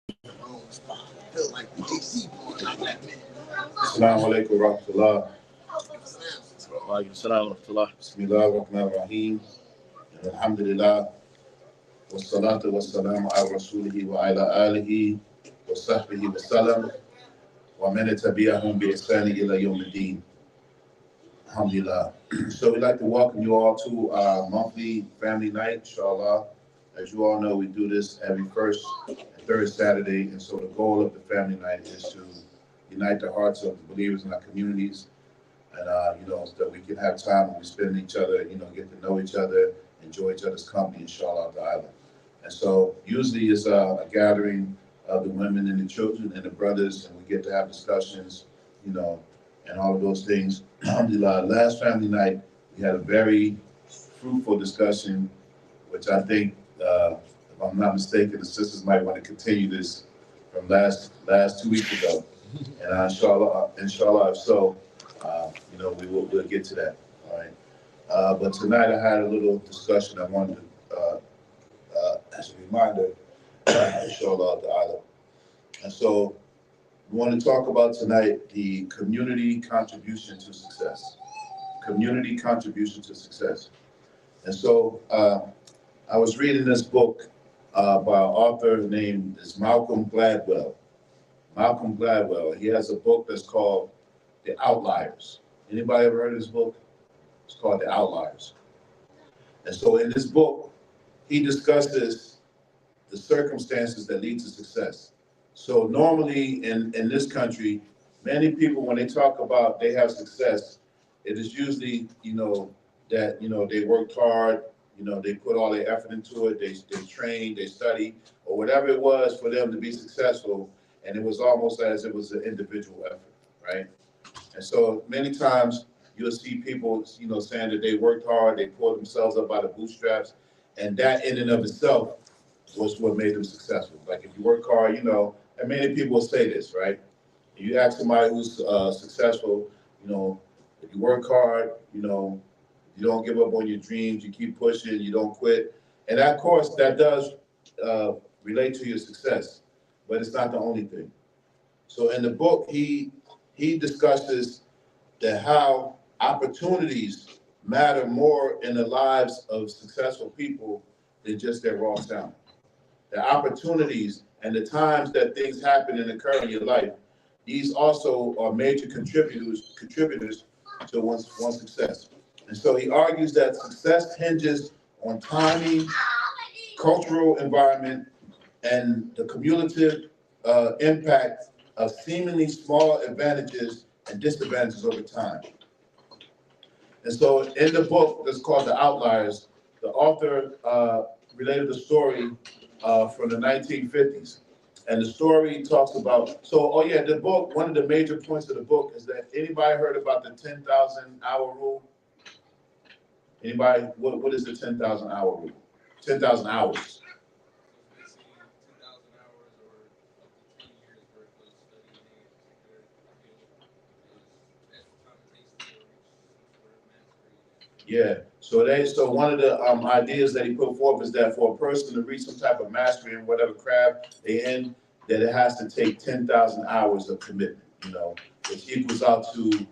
Feel like the AC blowing out that man. Assalamu alaikum wa rahmatullah. Wa alaikum salam wa rahmatullah. Bismillah ar-Rahman ar-Rahim. Alhamdulillah. Wassalatu wassalamu ala rasulihi wa ala alihi wa sahbihi wa salam. Wa man tabi'ahum bi ihsani ila yawm al-din. Alhamdulillah. So we'd like to welcome you all to our monthly family night, inshallah. As you all know, we do this every first and third Saturday, and so the goal of the family night is to unite the hearts of the believers in our communities, and so that we can have time when we spend each other, get to know each other, enjoy each other's company, inshallah ta'ala. And so usually it's a gathering of the women and the children and the brothers, and we get to have discussions, and all of those things. Alhamdulillah, last family night, we had a very fruitful discussion, which I think, if I'm not mistaken, the sisters might want to continue this from last 2 weeks ago. And inshallah, if so, we'll get to that. All right. But tonight I had a little discussion I wanted to, as a reminder, inshallah ta'ala. And so we want to talk about tonight the community contribution to success. Community contribution to success. And so I was reading this book by an author named Malcolm Gladwell. Malcolm Gladwell. He has a book that's called The Outliers. Anybody ever heard of this book? It's called The Outliers. And so in this book, he discusses the circumstances that lead to success. So normally in this country, many people, when they talk about they have success, it is usually, that, they worked hard, they put all their effort into it, they trained, they studied, or whatever it was for them to be successful. And it was almost as it was an individual effort, right? And so many times you'll see people, saying that they worked hard, they pulled themselves up by the bootstraps, and that in and of itself was what made them successful. Like if you work hard, and many people will say this, right? If you ask somebody who's successful, if you work hard, you don't give up on your dreams, you keep pushing, you don't quit. And of course, that does relate to your success, but it's not the only thing. So in the book, he discusses that how opportunities matter more in the lives of successful people than just their raw talent. The opportunities and the times that things happen and occur in your life, these also are major contributors to one's success. And so he argues that success hinges on timing, cultural environment, and the cumulative impact of seemingly small advantages and disadvantages over time. And so in the book that's called The Outliers, the author related a story from the 1950s. And the story talks about, the book, one of the major points of the book is that anybody heard about the 10,000 hour rule? Anybody, what is the 10,000 hour rule? 10,000 hours. Yeah, so one of the ideas that he put forth is that for a person to reach some type of mastery in whatever craft they're in, that it has to take 10,000 hours of commitment, which equals out to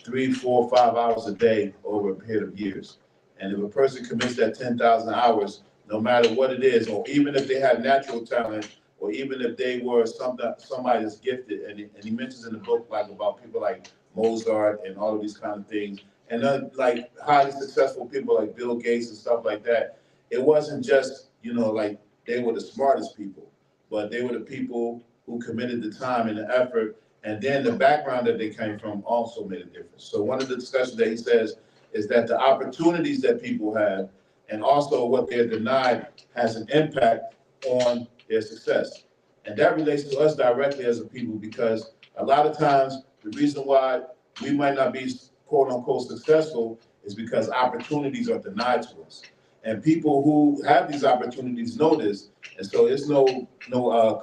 3, 4, 5 hours a day over a period of years. And if a person commits that 10,000 hours, no matter what it is, or even if they have natural talent, or even if they were somebody that's gifted, and he mentions in the book about people like Mozart and all of these kind of things, and then like highly successful people like Bill Gates and stuff like that, it wasn't just, like they were the smartest people, but they were the people who committed the time and the effort, and then the background that they came from also made a difference. So one of the discussions that he says is that the opportunities that people have and also what they're denied has an impact on their success. And that relates to us directly as a people, because a lot of times the reason why we might not be quote unquote successful is because opportunities are denied to us. And people who have these opportunities know this. And so it's no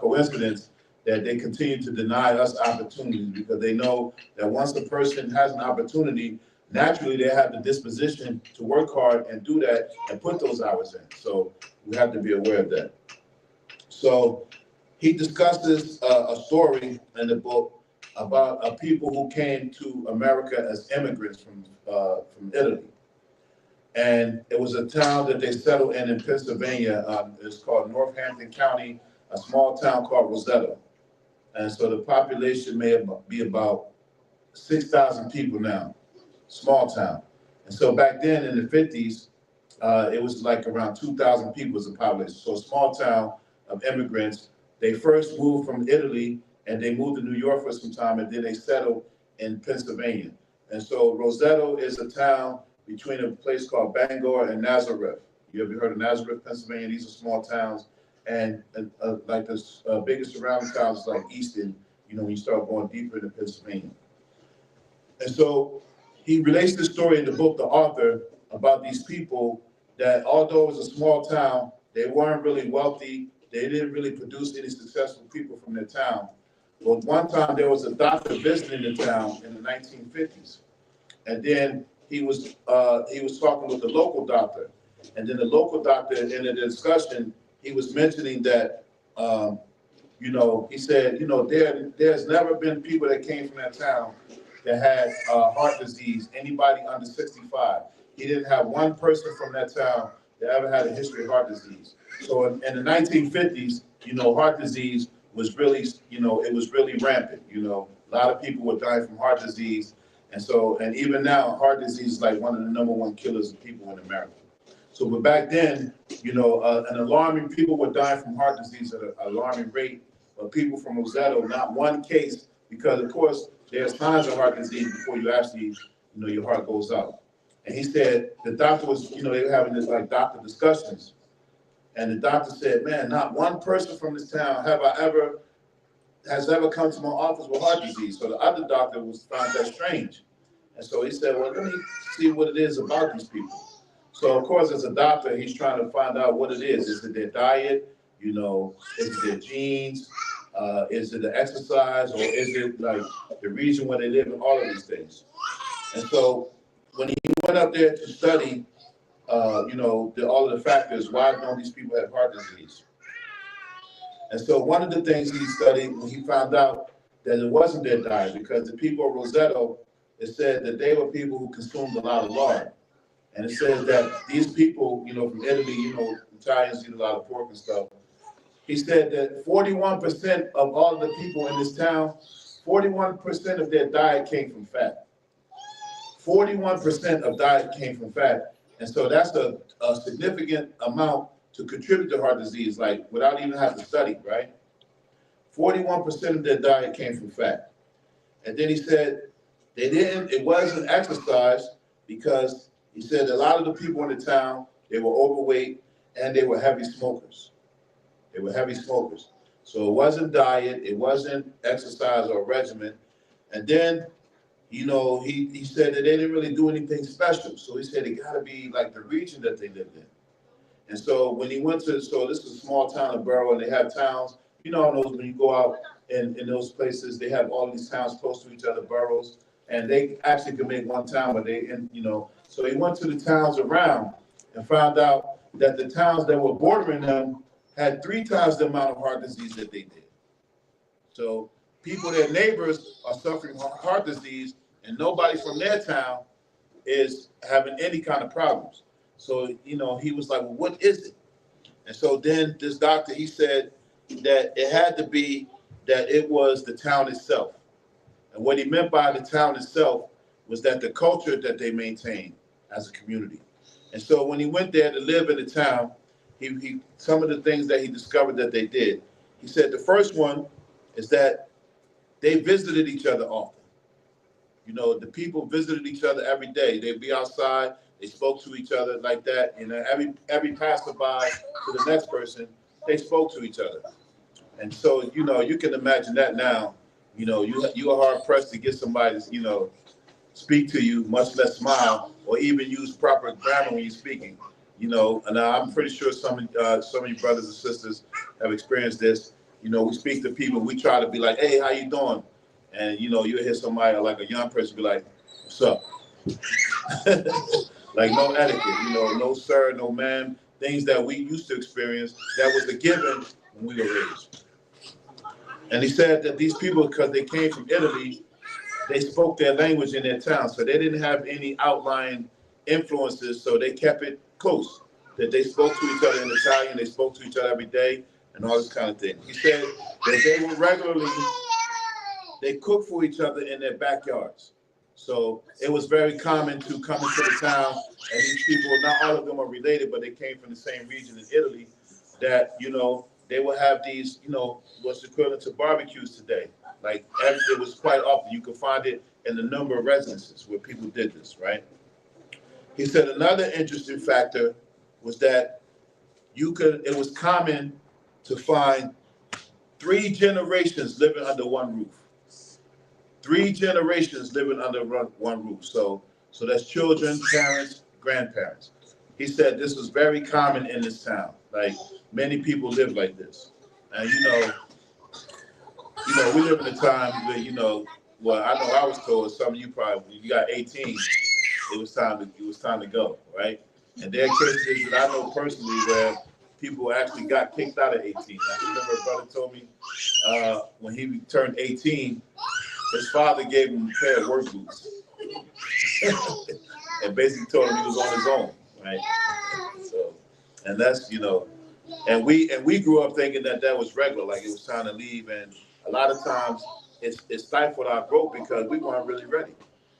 coincidence that they continue to deny us opportunities, because they know that once a person has an opportunity, naturally they have the disposition to work hard and do that and put those hours in. So we have to be aware of that. So he discusses a story in the book about people who came to America as immigrants from Italy. And it was a town that they settled in Pennsylvania. It's called Northampton County, a small town called Roseto. And so the population may be about 6,000 people now, small town. And so back then in the 50s, it was like around 2,000 people as a population. So a small town of immigrants. They first moved from Italy and they moved to New York for some time, and then they settled in Pennsylvania. And so Roseto is a town between a place called Bangor and Nazareth. You ever heard of Nazareth, Pennsylvania? These are small towns. And like the biggest surrounding towns is like Easton, when you start going deeper into Pennsylvania. And so he relates this story in the book, the author, about these people that although it was a small town, they weren't really wealthy. They didn't really produce any successful people from their town. But one time there was a doctor visiting the town in the 1950s. And then he was talking with the local doctor. And then the local doctor, in the discussion, he was mentioning that, he said, there's never been people that came from that town that had heart disease, anybody under 65. He didn't have one person from that town that ever had a history of heart disease. So in the 1950s, heart disease was really, it was really rampant. A lot of people were dying from heart disease. And even now, heart disease is like one of the #1 killers of people in America. So, but back then, people were dying from heart disease at an alarming rate. But people from Roseto, not one case, because of course, there's signs of heart disease before you actually, your heart goes out. And he said, the doctor was, they were having this like doctor discussions. And the doctor said, man, not one person from this town has ever come to my office with heart disease. So the other doctor found that strange. And so he said, well, let me see what it is about these people. So of course, as a doctor, he's trying to find out what it is. Is it their diet? Is it their genes? Is it the exercise? Or is it like the region where they live and all of these things? And so when he went up there to study, all of the factors, why don't these people have heart disease? And so one of the things he studied, when he found out that it wasn't their diet, because the people of Roseto, it said that they were people who consumed a lot of lard. And it says that these people, from Italy, Italians eat a lot of pork and stuff. He said that 41% of all the people in this town, 41% of their diet came from fat. 41% of diet came from fat. And so that's a significant amount to contribute to heart disease, like without even having to study, right? 41% of their diet came from fat. And then he said it wasn't exercise, because he said a lot of the people in the town, they were overweight and they were heavy smokers. They were heavy smokers. So it wasn't diet, it wasn't exercise or regimen. And then, he said that they didn't really do anything special. So he said it got to be like the region that they lived in. And so when he went this is a small town of borough, and they have towns, when you go out in those places, they have all these towns close to each other, boroughs, and they actually could make one town, but so he went to the towns around and found out that the towns that were bordering them had 3 times the amount of heart disease that they did. So their neighbors are suffering heart disease, and nobody from their town is having any kind of problems. So, he was like, well, what is it? And so then this doctor, he said that it had to be that it was the town itself. And what he meant by the town itself was that the culture that they maintained as a community. And so when he went there to live in the town, he some of the things that he discovered that they did, he said the first one is that they visited each other often. The people visited each other every day. They'd be outside, they spoke to each other like that. Every passerby to the next person, they spoke to each other. And so, you can imagine that now. You are hard pressed to get somebody to, speak to you, much less smile, or even use proper grammar when you're speaking. And I'm pretty sure some of you brothers and sisters have experienced this. We speak to people, we try to be like, hey, how you doing? And, you'll hear somebody, like a young person, be like, what's up? Like no etiquette, no sir, no ma'am, things that we used to experience that was a given when we were raised. And he said that these people, because they came from Italy, they spoke their language in their town, so they didn't have any outlying influences, so they kept it close. That they spoke to each other in Italian, they spoke to each other every day, and all this kind of thing. He said that they would regularly, they cook for each other in their backyards. So it was very common to come into the town, and these people, not all of them are related, but they came from the same region in Italy, that, you know, they would have these, you know, what's equivalent to barbecues today. Like, it was quite often. You could find it in a number of residences where people did this, right? He said another interesting factor was that it was common to find 3 generations living under one roof. 3 generations living under one roof. So that's children, parents, grandparents. He said this was very common in this town. Like, many people live like this. And you know, we live in a time where, you know, well, I know I was told, some of you probably, when you got 18, it was time to go, right? And there are cases that I know personally where people actually got kicked out at 18. I remember a brother told me when he turned 18, his father gave him a pair of work boots and basically told him he was on his own, right? So, and that's, you know, and we grew up thinking that was regular, like it was time to leave, and a lot of times it stifled our growth because we weren't really ready.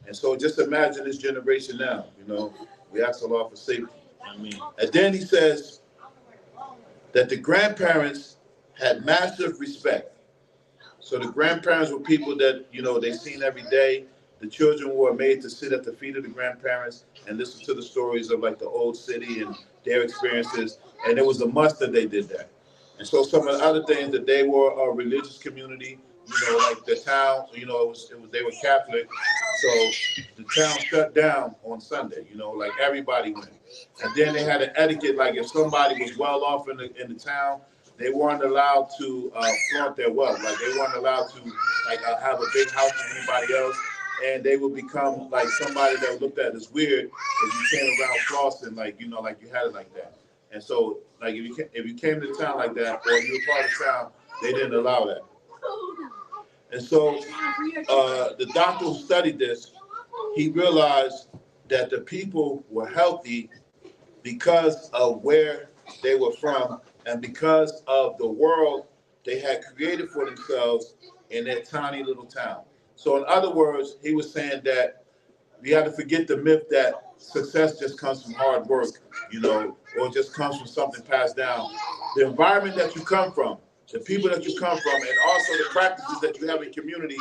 And so just imagine this generation now, you know, we ask Allah for safety. And then he says that the grandparents had massive respect. So the grandparents were people that, you know, they seen every day. The children were made to sit at the feet of the grandparents and listen to the stories of like the old city and their experiences. And it was a must that they did that. And so some of the other things, that they were a religious community, you know, like the town, you know, they were Catholic. So the town shut down on Sunday, you know, like everybody went. And then they had an etiquette, like if somebody was well off in the town, they weren't allowed to flaunt their wealth. Like they weren't allowed to have a big house than anybody else. And they would become like somebody that looked at as weird if you came around flossing, like, you know, like you had it like that. And so, like, if you came to town like that, or you were part of town, they didn't allow that. And so, the doctor who studied this, he realized that the people were healthy because of where they were from and because of the world they had created for themselves in their tiny little town. So, in other words, he was saying that we have to forget the myth that success just comes from hard work, you know, or just comes from something passed down. The environment that you come from, the people that you come from, and also the practices that you have in community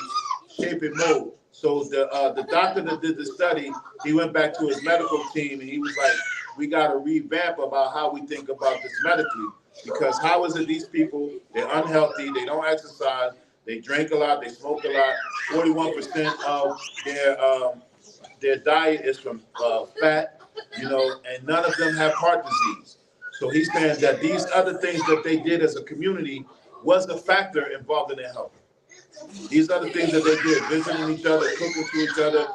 shape and mold. So the doctor that did the study, he went back to his medical team and he was like, we got to revamp about how we think about this medically, because how is it these people, they're unhealthy, they don't exercise, they drink a lot, they smoke a lot, 41% of their diet is from fat, you know, and none of them have heart disease. So he's saying that these other things that they did as a community was a factor involved in their health. These other things that they did, visiting each other, cooking to each other,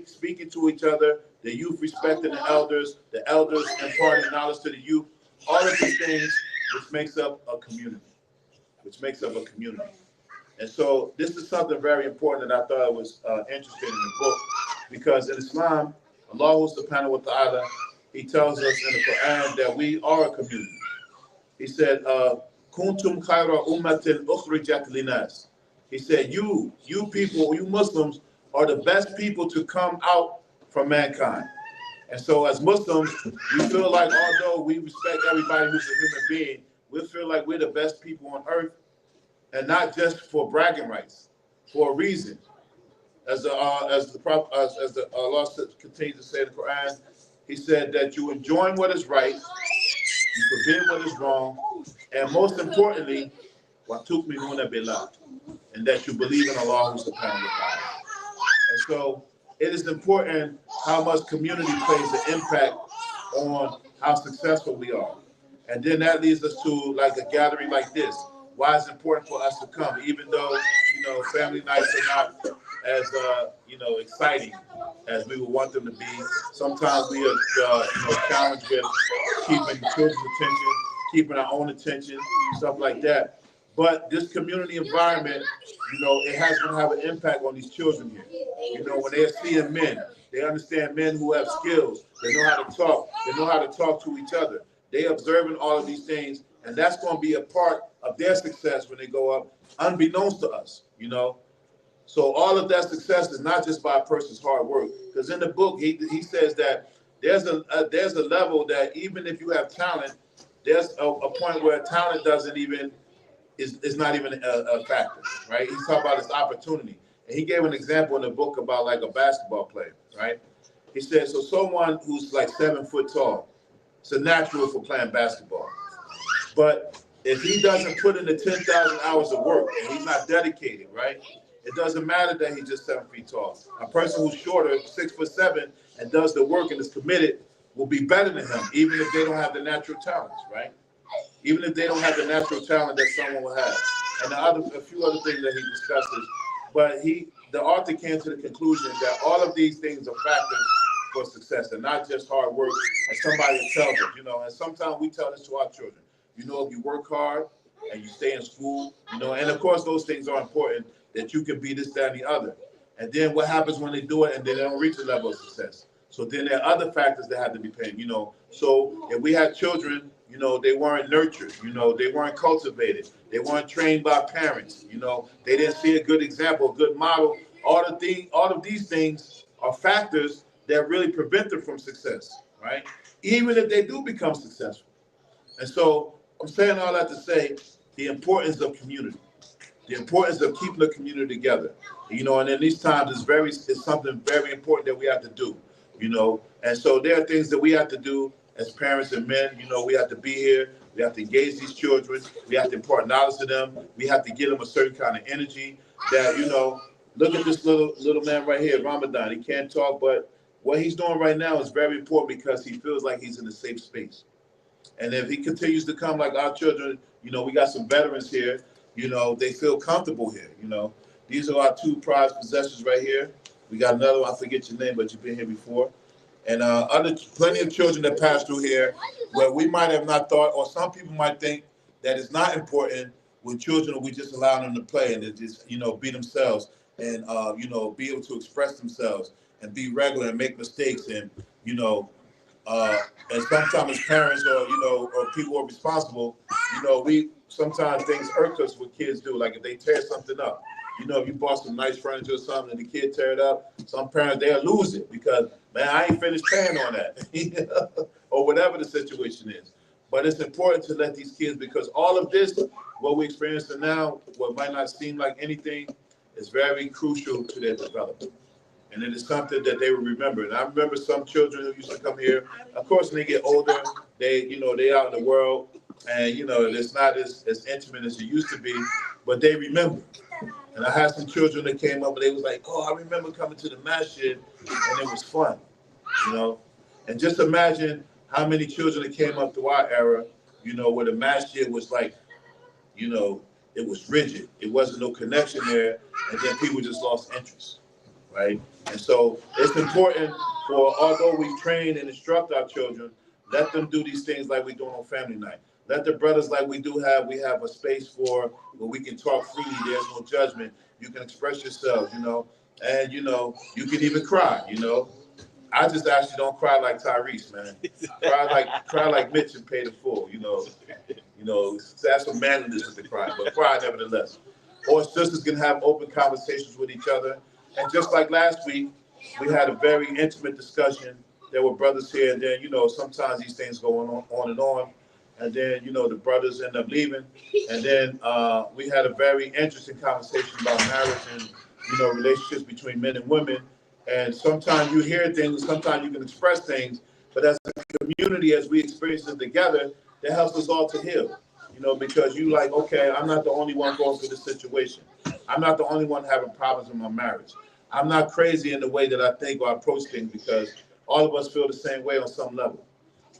speaking to each other, the youth respecting the elders imparting knowledge to the youth, all of these things which makes up a community, And so this is something very important that I thought was interesting in the book, because in Islam, Allah subhanahu wa ta'ala, he tells us in the Quran that we are a community. He said, Kuntum khayra ummatin ukhrijat linas. He said, you people, you Muslims are the best people to come out from mankind. And so as Muslims, we feel like although we respect everybody who's a human being, we feel like we're the best people on earth, and not just for bragging rights, for a reason. As Allah continues to say in the Quran, he said that you enjoin what is right, you forbid what is wrong, and most importantly, وَتُؤْمِنُونَ بِاللَّهِ, and that you believe in Allah subhanahu wa ta'ala. And so it is important how much community plays an impact on how successful we are. And then that leads us to like a gathering like this. Why it's important for us to come, even though, you know, family nights are not as, you know, exciting as we would want them to be. Sometimes we are, you know, challenged with keeping children's attention. keeping our own attention, stuff like that. But this community environment, you know, it has going to have an impact on these children here. You know, when they're seeing men, they understand men who have skills. They know how to talk. They know how to talk to each other. They observing all of these things, and that's going to be a part of their success when they go up, unbeknownst to us, you know. So all of that success is not just by a person's hard work, because in the book he says that there's a level that even if you have talent, there's a point where talent doesn't even is not even a factor, right? He's talking about this opportunity, and he gave an example in the book about like a basketball player, right? He said, so someone who's like 7 foot tall, it's a natural for playing basketball, but if he doesn't put in the 10,000 hours of work and he's not dedicated, right? It doesn't matter that he's just 7 feet tall. A person who's shorter, 6'7", and does the work and is committed will be better than him, even if they don't have the natural talents, right? Even if they don't have the natural talent that someone will have. And a few other things that he discusses. But the author came to the conclusion that all of these things are factors for success, and not just hard work. And somebody tells us, you know, and sometimes we tell this to our children. You know, if you work hard and you stay in school, you know, and of course those things are important, that you can be this, that, and the other. And then what happens when they do it and then they don't reach a level of success? So then there are other factors that have to be paid, you know. So if we had children, you know, they weren't nurtured, you know, they weren't cultivated, they weren't trained by parents, you know, they didn't see a good example, a good model. All of these things are factors that really prevent them from success, right? Even if they do become successful. And so I'm saying all that to say the importance of community, the importance of keeping the community together, you know, and in these times it's something very important that we have to do, you know. And so there are things that we have to do as parents and men, you know. We have to be here, we have to engage these children, we have to impart knowledge to them, we have to give them a certain kind of energy that, you know, look at this little man right here, Ramadan. He can't talk, but what he's doing right now is very important because he feels like he's in a safe space. And if he continues to come like our children, you know, we got some veterans here, you know, they feel comfortable here, you know. These are our 2 prized possessions right here. We got another one, I forget your name, but you've been here before. And plenty of children that pass through here where we might have not thought, or some people might think that it's not important with children, we just allow them to play and to just, you know, be themselves and, you know, be able to express themselves and be regular and make mistakes and, you know, and sometimes as parents or, you know, or people who are responsible, you know, sometimes things irk us what kids do. Like if they tear something up, you know, if you bought some nice furniture or something and the kid tear it up, some parents, they'll lose it because, man, I ain't finished paying on that, or whatever the situation is. But it's important to let these kids, because all of this, what we're experiencing now, what might not seem like anything, is very crucial to their development. And it is something that they will remember. And I remember some children who used to come here. Of course, when they get older, they out in the world, and, you know, it's not as intimate as it used to be, but they remember. And I had some children that came up and they was like, oh, I remember coming to the masjid and it was fun, you know. And just imagine how many children that came up through our era, you know, where the masjid was like, you know, it was rigid. It wasn't no connection there, and then people just lost interest, right? And so it's important for, although we train and instruct our children, let them do these things like we do on family night. Let the brothers, like we have a space for where we can talk freely. There's no judgment. You can express yourself, you know, and, you know, you can even cry, you know. I just ask you don't cry like Tyrese, man. Cry like Mitch and pay the full, you know. You know, that's some manliness with the cry, but cry nevertheless. Or sisters can have open conversations with each other. And just like last week, we had a very intimate discussion. There were brothers here, and then, you know, sometimes these things go on and on. And then, you know, the brothers end up leaving. And then we had a very interesting conversation about marriage and, you know, relationships between men and women. And sometimes you hear things, sometimes you can express things, but as a community, as we experience it together, that helps us all to heal. You know, because you like, okay, I'm not the only one going through this situation. I'm not the only one having problems in my marriage. I'm not crazy in the way that I think or approach things, because all of us feel the same way on some level.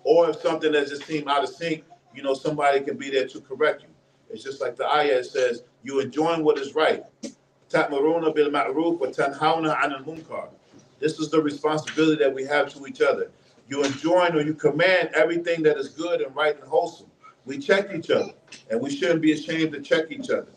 Or if something that just seems out of sync, you know, somebody can be there to correct you. It's just like the ayah says, you enjoying what is right. تَأْمُرُونَ بِالْمَعْرُوفِ وَتَنْهَوْنَ عَنِ الْمُنْكَرِ. This is the responsibility that we have to each other. You enjoin or you command everything that is good and right and wholesome. We check each other, and we shouldn't be ashamed to check each other.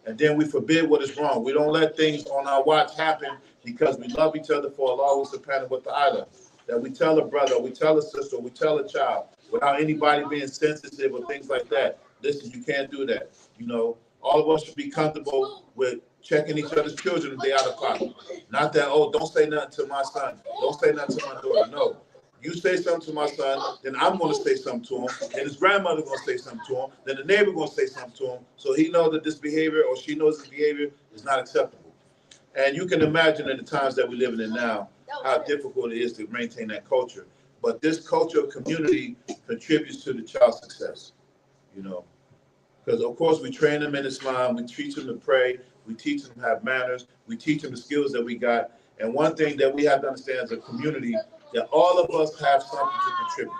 And then we forbid what is wrong. We don't let things on our watch happen because we love each other for Allah who's dependent with the island. That we tell a brother, we tell a sister, we tell a child, without anybody being sensitive or things like that. Listen, you can't do that. You know, all of us should be comfortable with checking each other's children if they out of pocket. Not that, oh, don't say nothing to my son. Don't say nothing to my daughter. No. You say something to my son, then I'm going to say something to him, and his grandmother going to say something to him, then the neighbor going to say something to him, so he knows that this behavior or she knows this behavior is not acceptable. And you can imagine in the times that we're living in now, how difficult it is to maintain that culture. But this culture of community contributes to the child's success, you know. Because, of course, we train them in Islam, we teach them to pray, we teach them to have manners, we teach them the skills that we got. And one thing that we have to understand as a community, that all of us have something to contribute.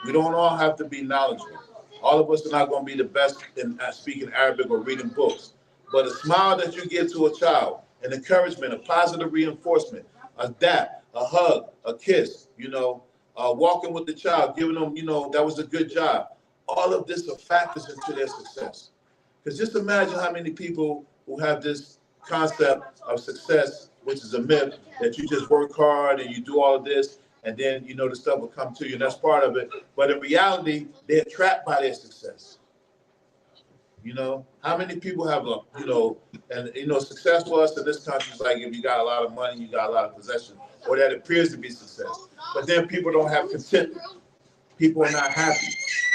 We don't all have to be knowledgeable. All of us are not going to be the best in speaking Arabic or reading books. But a smile that you give to a child, an encouragement, a positive reinforcement, a dap, a hug, a kiss, you know, walking with the child, giving them, you know, that was a good job. All of this are factors into their success. Because just imagine how many people who have this concept of success, which is a myth, that you just work hard and you do all of this, and then, you know, the stuff will come to you, and that's part of it. But in reality, they're trapped by their success. You know, how many people have a, you know, and, you know, success for us in this country is like if you got a lot of money, you got a lot of possession, or that appears to be success. But then people don't have contentment. People are not happy.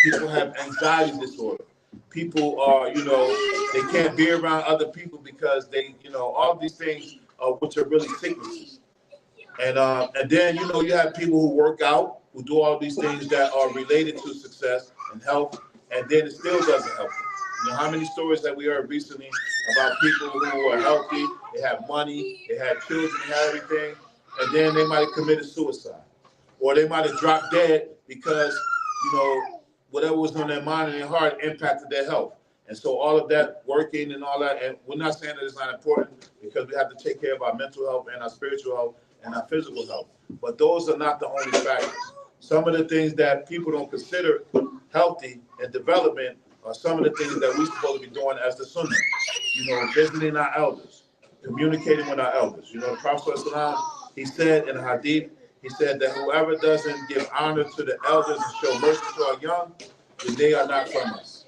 People have anxiety disorder. People are, you know, they can't be around other people because they, you know, all of these things which are really sicknesses. And then, you know, you have people who work out, who do all these things that are related to success and health, and then it still doesn't help them. You know, how many stories that we heard recently about people who are healthy, they have money, they have children, they have everything, and then they might have committed suicide. Or they might have dropped dead because, you know, whatever was on their mind and their heart impacted their health. And so all of that working and all that, and we're not saying that it's not important because we have to take care of our mental health and our spiritual health and our physical health. But those are not the only factors. Some of the things that people don't consider healthy and development are some of the things that we're supposed to be doing as the Sunnah. You know, visiting our elders, communicating with our elders. You know, the Prophet ﷺ, he said in a hadith, he said that whoever doesn't give honor to the elders and show mercy to our young, then they are not from us.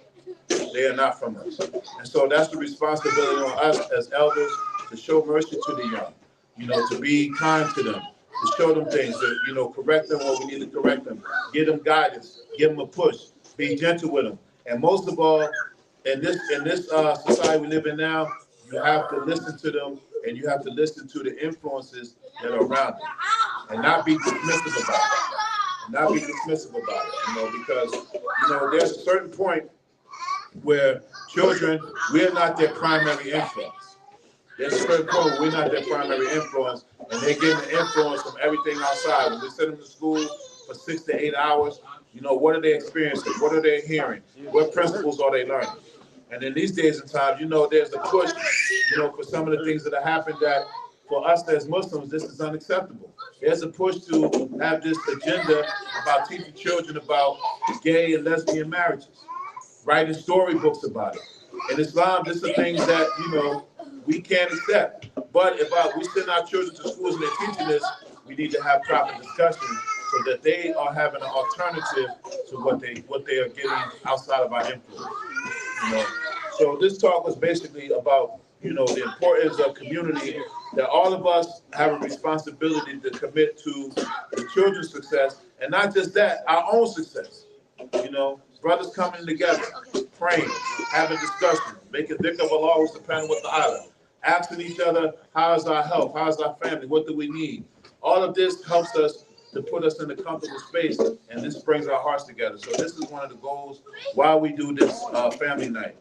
They are not from us. And so that's the responsibility on us as elders to show mercy to the young, you know, to be kind to them, to show them things, to, you know, correct them when we need to correct them, give them guidance, give them a push, be gentle with them. And most of all, in this society we live in now, you have to listen to them and you have to listen to the influences that are around them and not be dismissive about it. And not be dismissive about it, you know, because, you know, there's a certain point where children, we're not their primary influence. There's a certain point where we're not their primary influence, and they're getting the influence from everything outside. When we send them to school for 6 to 8 hours, you know, what are they experiencing? What are they hearing? What principles are they learning? And in these days and times, you know, there's a push, you know, for some of the things that have happened that for us as Muslims, this is unacceptable. There's a push to have this agenda about teaching children about gay and lesbian marriages, writing storybooks about it. In Islam, this are things that, you know, we can't accept. But if we send our children to schools and they're teaching this, we need to have proper discussion so that they are having an alternative to what they are getting outside of our influence. You know? So this talk was basically about, you know, the importance of community, that all of us have a responsibility to commit to the children's success, and not just that, our own success. You know, brothers coming together, praying, having discussion, making dhikr of Allah who's dependent with the island, asking each other, how's our health, how's our family, what do we need? All of this helps us to put us in a comfortable space, and this brings our hearts together. So this is one of the goals why we do this family night,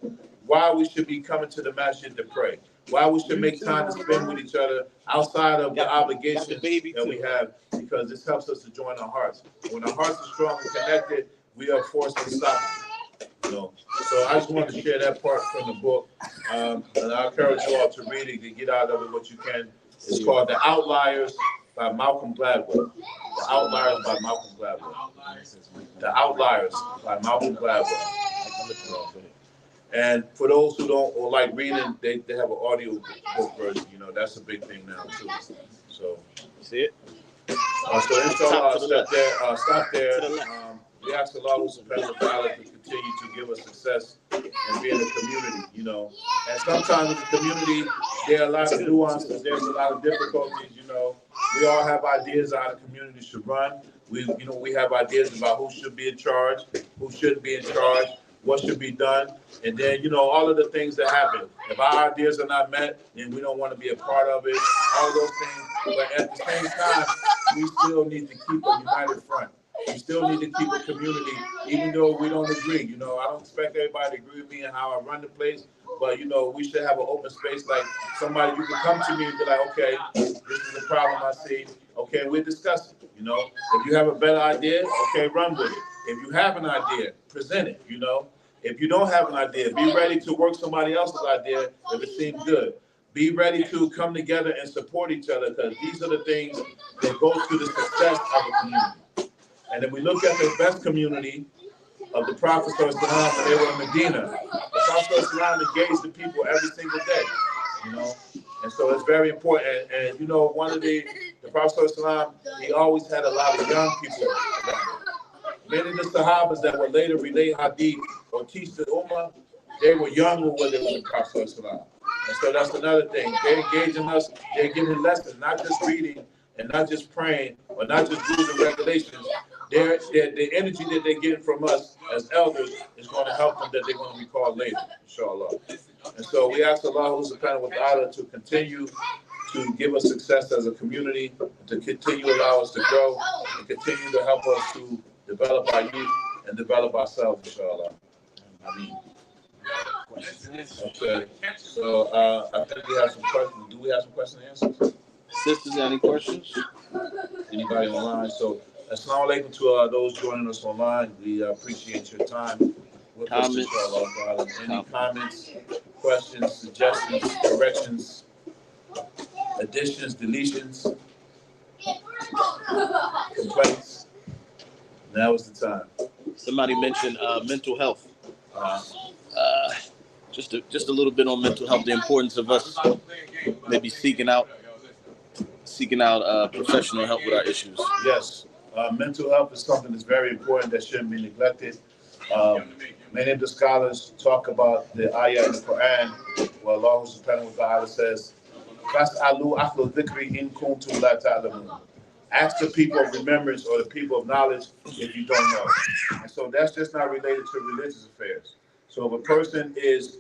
why we should be coming to the masjid to pray, why we should make time to spend with each other outside of the obligations that we have, because this helps us to join our hearts. When our hearts are strong and connected, we are forced to stop. You know, so I just wanted to share that part from the book, and I encourage you all to read it, to get out of it what you can. It's called The Outliers by Malcolm Gladwell. The Outliers by Malcolm Gladwell. The Outliers by Malcolm Gladwell. And for those who don't or like reading, they have an audio book version. You know, that's a big thing now too. So see it. So inshallah, stop there. We ask Allah subhanahu wa ta'ala to continue to give us success and be in the community, you know. And sometimes in the community, there are a lot of nuances, there's a lot of difficulties, you know. We all have ideas on how the community should run. We have ideas about who should be in charge, who shouldn't be in charge, what should be done. And then, you know, all of the things that happen. If our ideas are not met, then we don't want to be a part of it, all of those things. But at the same time, we still need to keep a united front. We still need to keep a community, even though we don't agree. You know, I don't expect everybody to agree with me and how I run the place, but, you know, we should have an open space. Like somebody, you can come to me and be like, okay, this is the problem I see. Okay, we're discussing, you know. If you have a better idea, okay, run with it. If you have an idea, present it, you know. If you don't have an idea, be ready to work somebody else's idea if it seems good. Be ready to come together and support each other, because these are the things that go to the success of a community. And then we look at the best community of the Prophet when they were in Medina. The Prophet engaged the people every single day, you know. And so it's very important. And you know, one of the Prophet he always had a lot of young people around. Many of the Sahabas that would later relay hadith or teach the Ummah, they were younger when they were in the Prophet. And so that's another thing. They're engaging us, they're giving lessons, not just reading and not just praying or not just rules and regulations. The energy that they're getting from us as elders is going to help them that they're going to be called later, inshallah. And so we ask Allah subhanahu wa ta'ala to continue to give us success as a community, to continue to allow us to grow, and continue to help us to develop our youth and develop ourselves, inshallah. I mean, okay. So I think we have some questions. Do we have some questions and answers? Sisters, any questions? Anybody online? So, assalamu alaikum to those joining us online. We appreciate your time. Comments? Any comments, questions, suggestions, corrections, additions, deletions, complaints? Now is the time. Somebody mentioned mental health. Just a little bit on mental health, the importance of us maybe seeking out professional help with our issues. Yes, mental health is something that's very important that shouldn't be neglected. Many of the scholars talk about the ayah in the Quran where Allah subhanahu wa ta'ala says, "Fas'alu ahla dhikri in kuntum la ta'lamun." Ask the people of remembrance or the people of knowledge if you don't know. And so that's just not related to religious affairs. So if a person is,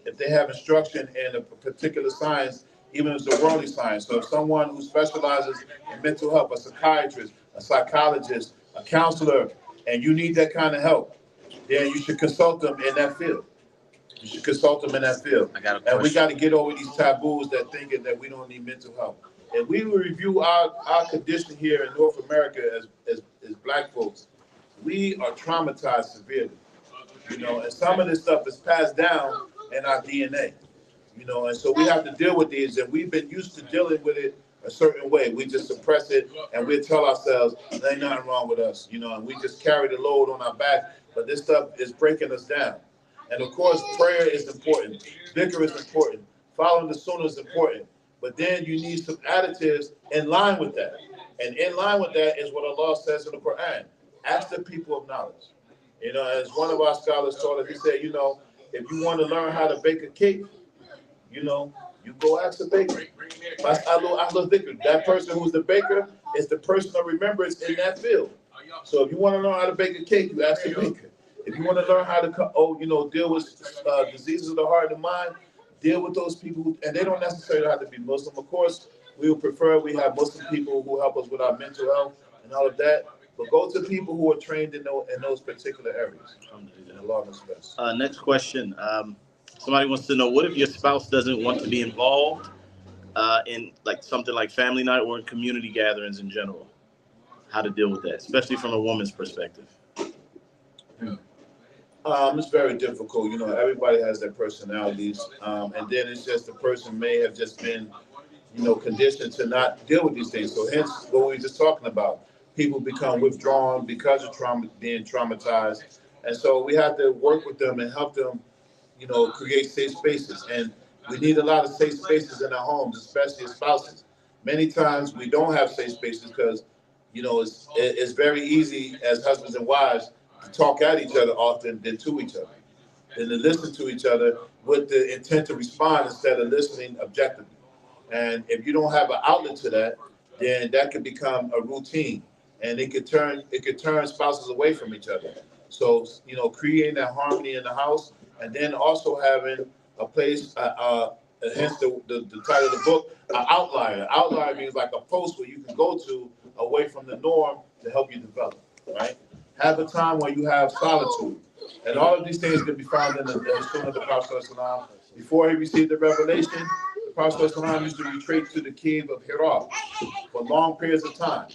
if they have instruction in a particular science, even if it's a worldly science. So if someone who specializes in mental health, a psychiatrist, a psychologist, a counselor, and you need that kind of help, then you should consult them in that field. You should consult them in that field. And we got to get over these taboos that thinking that we don't need mental health. And we will review our condition here in North America as black folks. We are traumatized severely, you know, and some of this stuff is passed down in our DNA, you know, and so we have to deal with these, and we've been used to dealing with it a certain way. We just suppress it, and we tell ourselves, there ain't nothing wrong with us, you know, and we just carry the load on our back, but this stuff is breaking us down. And of course, prayer is important, dhikr is important, following the sunnah is important, but then you need some additives in line with that. And in line with that is what Allah says in the Quran. Ask the people of knowledge. You know, as one of our scholars taught us, he said, you know, if you want to learn how to bake a cake, you know, you go ask the baker. That person who's the baker is the person of remembrance in that field. So if you want to learn how to bake a cake, you ask the baker. If you want to learn how to, deal with diseases of the heart and the mind, deal with those people, and they don't necessarily have to be Muslim. Of course, we would prefer we have Muslim people who help us with our mental health and all of that. But go to people who are trained in those particular areas. Allah knows best. Next question. Somebody wants to know, what if your spouse doesn't want to be involved in like something like family night or in community gatherings in general? How to deal with that, especially from a woman's perspective? It's very difficult. You know, everybody has their personalities. And then it's just the person may have just been conditioned to not deal with these things. So hence what we were just talking about. People become withdrawn because of trauma, being traumatized. And so we have to work with them and help them, create safe spaces. And we need a lot of safe spaces in our homes, especially as spouses. Many times we don't have safe spaces because, it's very easy as husbands and wives to talk at each other often than to each other, than to listen to each other with the intent to respond instead of listening objectively. And if you don't have an outlet to that, then that could become a routine, and it could turn spouses away from each other. So creating that harmony in the house, and then also having a place. Hence the title of the book, an outlier. Outlier means like a post where you can go to away from the norm to help you develop. Right? Have a time where you have solitude, and all of these things can be found in the Sunnah of the Prophet ﷺ. Before he received the revelation, the Prophet ﷺ used to retreat to the cave of Hira for long periods of time,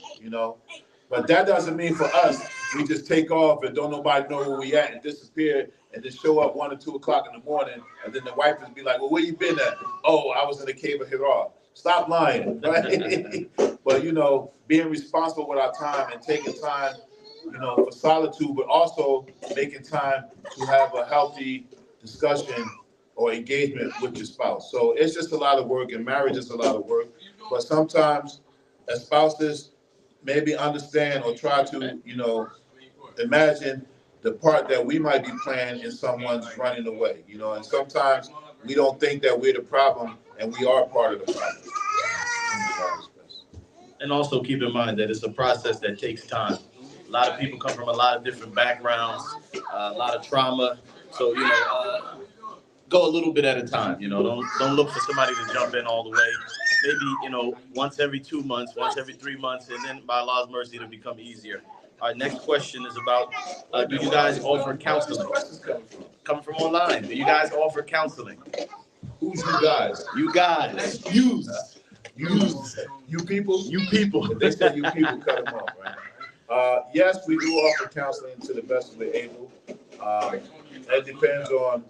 But that doesn't mean for us, we just take off and don't nobody know where we at and disappear and just show up 1 or 2 o'clock in the morning, and then the wife would be like, well, where you been at? Oh, I was in the cave of Hira. Stop lying, right? But, being responsible with our time and taking time, for solitude, but also making time to have a healthy discussion or engagement with your spouse. So it's just a lot of work, and marriage is a lot of work. But sometimes as spouses, maybe understand or try to, imagine the part that we might be playing in someone's running away, and sometimes we don't think that we're the problem, and we are part of the problem. And also keep in mind that it's a process that takes time. A lot of people come from a lot of different backgrounds, a lot of trauma. So, go a little bit at a time. Don't look for somebody to jump in all the way. Maybe, once every 2 months, once every 3 months, and then by Allah's mercy, it'll become easier. Our next question is about, do you guys offer counseling? Coming from online. Do you guys offer counseling? Who's you guys? You guys. You people? You people. If they say you people, cut them off, right? Yes, we do offer counseling to the best we're able. It depends on,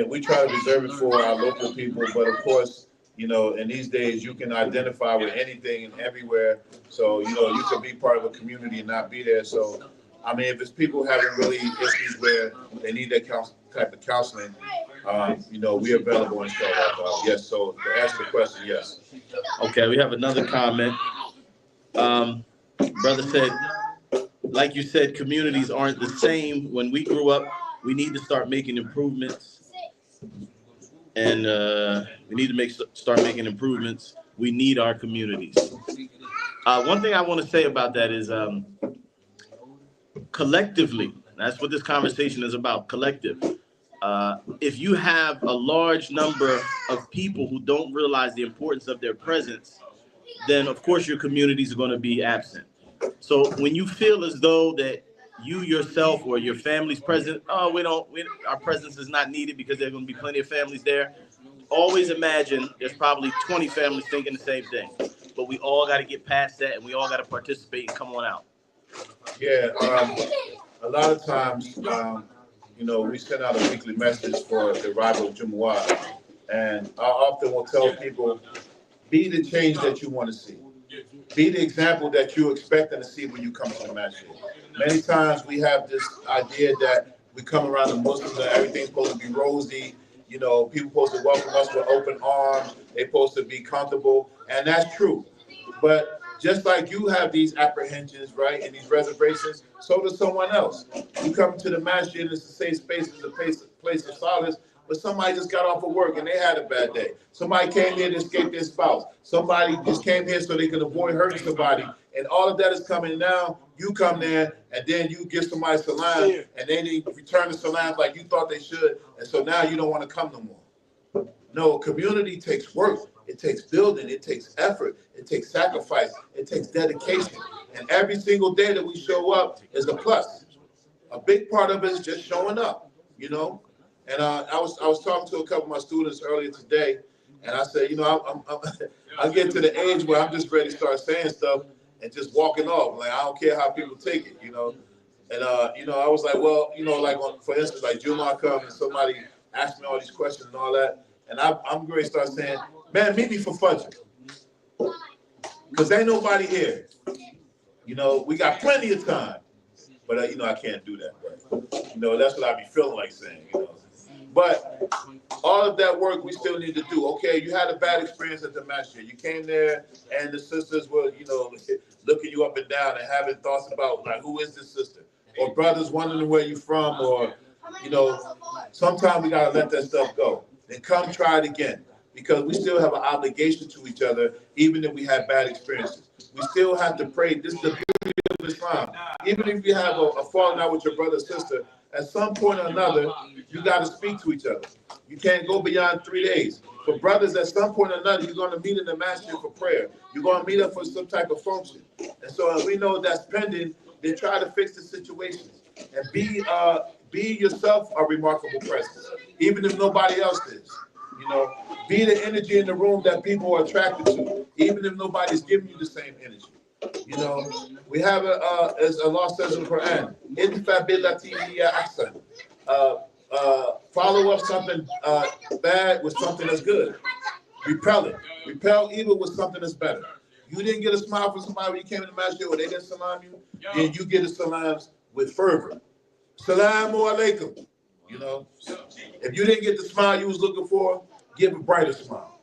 we try to reserve it for our local people, but of course, in these days, you can identify with anything and everywhere. So, you can be part of a community and not be there. So, if it's people having really issues where they need that type of counseling, we're available and show up. Yes, so to answer the question, yes. Okay, we have another comment. Brother said, like you said, communities aren't the same. When we grew up, we need to start making improvements. And we need to start making improvements. We need our communities. One thing I want to say about that is collectively, that's what this conversation is about, collective. If you have a large number of people who don't realize the importance of their presence, then of course your communities are going to be absent. So when you feel as though that you yourself or your family's present, our presence is not needed because there are going to be plenty of families there. Always imagine there's probably 20 families thinking the same thing. But we all got to get past that, and we all got to participate and come on out. Yeah, a lot of times, we send out a weekly message for the arrival of Jumu'ah, and I often will tell people, be the change that you want to see. Be the example that you're expecting to see when you come to the masjid. Many times we have this idea that we come around the Muslims and everything's supposed to be rosy. People supposed to welcome us with open arms. They're supposed to be comfortable, and that's true. But just like you have these apprehensions, right, and these reservations, so does someone else. You come to the masjid, it's a safe space, it's a place of solace, but somebody just got off of work and they had a bad day. Somebody came here to escape their spouse. Somebody just came here so they can avoid hurting somebody. And all of that is coming now. You come there and then you give somebody salam and they didn't return the salam like you thought they should. And so now you don't want to come no more. No, community takes work. It takes building. It takes effort. It takes sacrifice. It takes dedication. And every single day that we show up is a plus. A big part of it is just showing up, And I was talking to a couple of my students earlier today, and I said, I get to the age where I'm just ready to start saying stuff and just walking off. Like, I don't care how people take it, And I was like, well, for instance, like Juma come and somebody asked me all these questions and all that, and I'm going to start saying, Man, meet me for Fudge. Because ain't nobody here. You know, we got plenty of time. But, you know, I can't do that. Right? You know, that's what I be feeling like saying, you know. But all of that work we still need to do. Okay, you had a bad experience at the masjid. You came there and the sisters were, you know, looking you up and down and having thoughts about, like, who is this sister? Or brothers wondering where you from, or, you know, sometimes we got to let that stuff go. And come try it again. Because we still have an obligation to each other, even if we have bad experiences. We still have to pray. This is the beauty of Islam. Even if you have a falling out with your brother or sister, at some point or another, you got to speak to each other. You can't go beyond 3 days. For brothers, at some point or another, you're going to meet in the masjid for prayer. You're going to meet up for some type of function. And so we know that's pending. Then try to fix the situations. And be yourself a remarkable presence, even if nobody else is. You know, be the energy in the room that people are attracted to, even if nobody's giving you the same energy. You know, we have as Allah says in the Quran, follow up something bad with something that's good. Repel it. Repel evil with something that's better. You didn't get a smile from somebody when you came in the masjid, or they didn't salam you, then you get a salams with fervor. Salamu alaikum. You know, if you didn't get the smile you was looking for, give a brighter smile.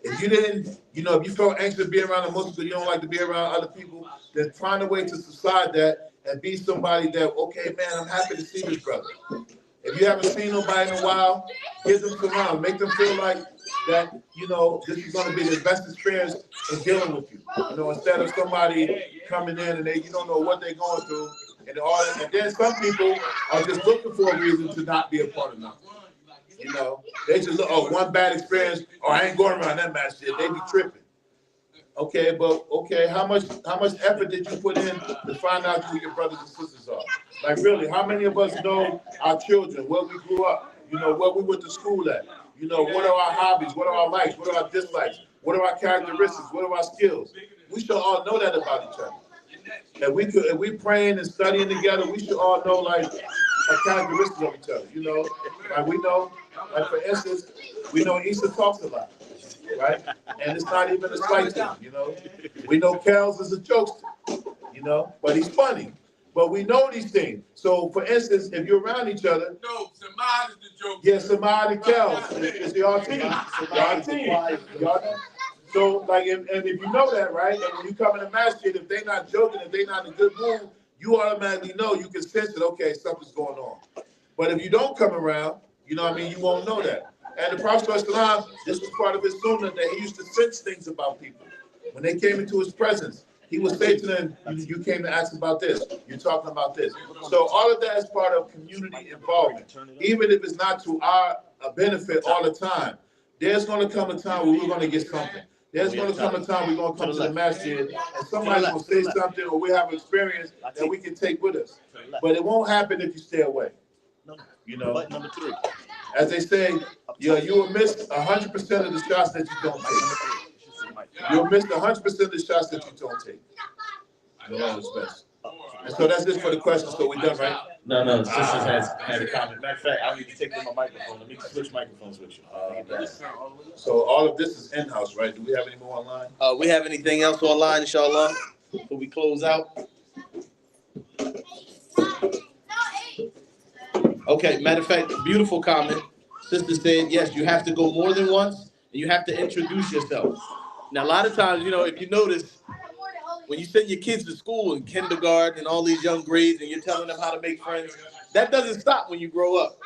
If you didn't, you know, if you felt anxious to be around a Muslim, you don't like to be around other people, then find a way to subside that and be somebody that, okay, man, I'm happy to see this brother. If you haven't seen nobody in a while, give them salam. Make them feel like that, you know, this is going to be the best experience in dealing with you. You know, instead of somebody coming in and you don't know what they're going through. And then some people are just looking for a reason to not be a part of nothing. You know, they just look, oh, one bad experience, or I ain't going around that match shit. They be tripping. Okay, but okay, how much effort did you put in to find out who your brothers and sisters are? Like really, how many of us know our children, where we grew up, you know, where we went to school at? You know, what are our hobbies? What are our likes? What are our dislikes? What are our characteristics? What are our skills? We should all know that about each other. If we praying and studying together, we should all know like our characteristics of each other. You know, like we know, like for instance, we know Issa talks a lot, right? And it's not even a slight thing. You know, we know Kels is a jokester, you know, but he's funny. But we know these things. So, for instance, if you're around each other, no, Samad is the joke. Yeah, Samad and Kels, it's your team. Y'all team. Y'all know. So, like, if you know that, right, and when you come in the masjid, if they're not joking, if they're not in a good mood, you automatically know, you can sense it, okay, something's going on. But if you don't come around, you know what I mean, you won't know that. And the Prophet ﷺ, this was part of his sunnah, that he used to sense things about people. When they came into his presence, he would say to them, you came to ask about this, you're talking about this. So all of that is part of community involvement. Even if it's not to our benefit all the time, there's going to come a time where we're going to get something. There's going to come a time we're going to come to the masjid and somebody's going to say something, or we have an experience that we can take with us. But it won't happen if you stay away. You know, as they say, you will miss 100% of the shots that you don't take. You'll miss 100% of the shots that you don't take. In all respects. And so that's it for the questions. So we're done, right? No, the sisters had a comment. Matter of fact, I need to take them my microphone. Let me switch microphones with you. So all of this is in-house, right? Do we have any more online? We have anything else online, inshallah, before we close out? Okay, matter of fact, beautiful comment. Sister said, yes, you have to go more than once, and you have to introduce yourself. Now, a lot of times, you know, if you notice, when you send your kids to school in kindergarten and all these young grades, and you're telling them how to make friends, that doesn't stop when you grow up.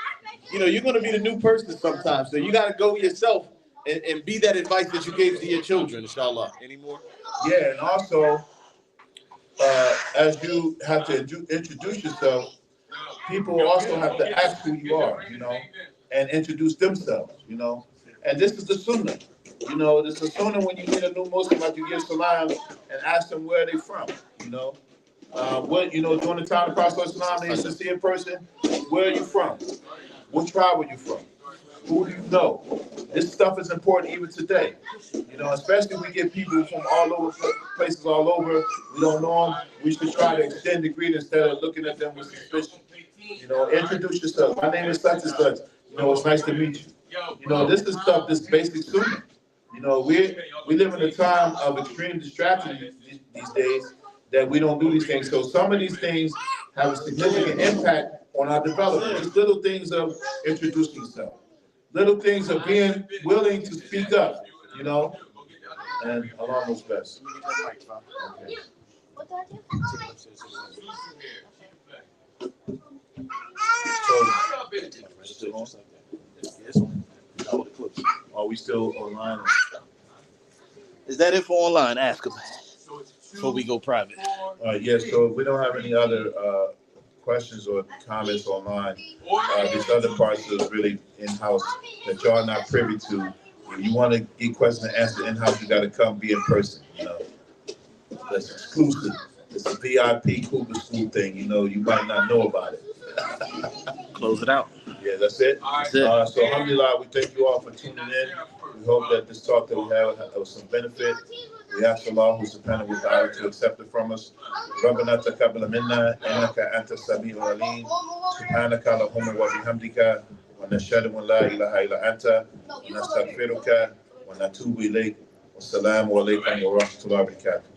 You know, you're going to be the new person sometimes, so you got to go yourself and be that advice that you gave to your children, inshallah. Any more? Yeah, and also, as you have to introduce yourself, people also have to ask who you are, you know, and introduce themselves, you know. And this is the sunnah. You know, this is sunnah when you meet a new Muslim, like you give salam and ask them where they from, you know. During the time of Prophet Islam, they used to see a person, where are you from? What tribe are you from? Who do you know? This stuff is important even today. You know, especially we get people from all over, places all over, we don't know them. We should try to extend the greeting instead of looking at them with suspicion. You know, introduce yourself. My name is such and such. You know, it's nice to meet you. You know, this is stuff, this basic sunnah. You know, we live in a time of extreme distraction these days that we don't do these things. So some of these things have a significant impact on our development. These little things of introducing yourself, little things of being willing to speak up, you know, and Allah knows best. Okay. Are we still online? Is that it for online? Ask them before we go private. Yes, so if we don't have any other questions or comments online, these other parts is really in-house that y'all are not privy to. If you want to get questions and answers in-house, you got to come be in person, you know. That's exclusive. It's a VIP Quba School thing, you know, you might not know about it. Close it out. Yeah, that's it. That's it. So alhamdulillah, we thank you all for tuning in. We hope that this talk that we had was some benefit. We ask Allah subhanahu wa ta'ala to accept it from us. ربنا تقبل منا إنك أنت السميع العليم سبحانك اللهم وبحمدك ونشهد أن لا إله إلا أنت ونستغفرك ونتوب إليك والسلام عليكم ورحمة الله وبركاته.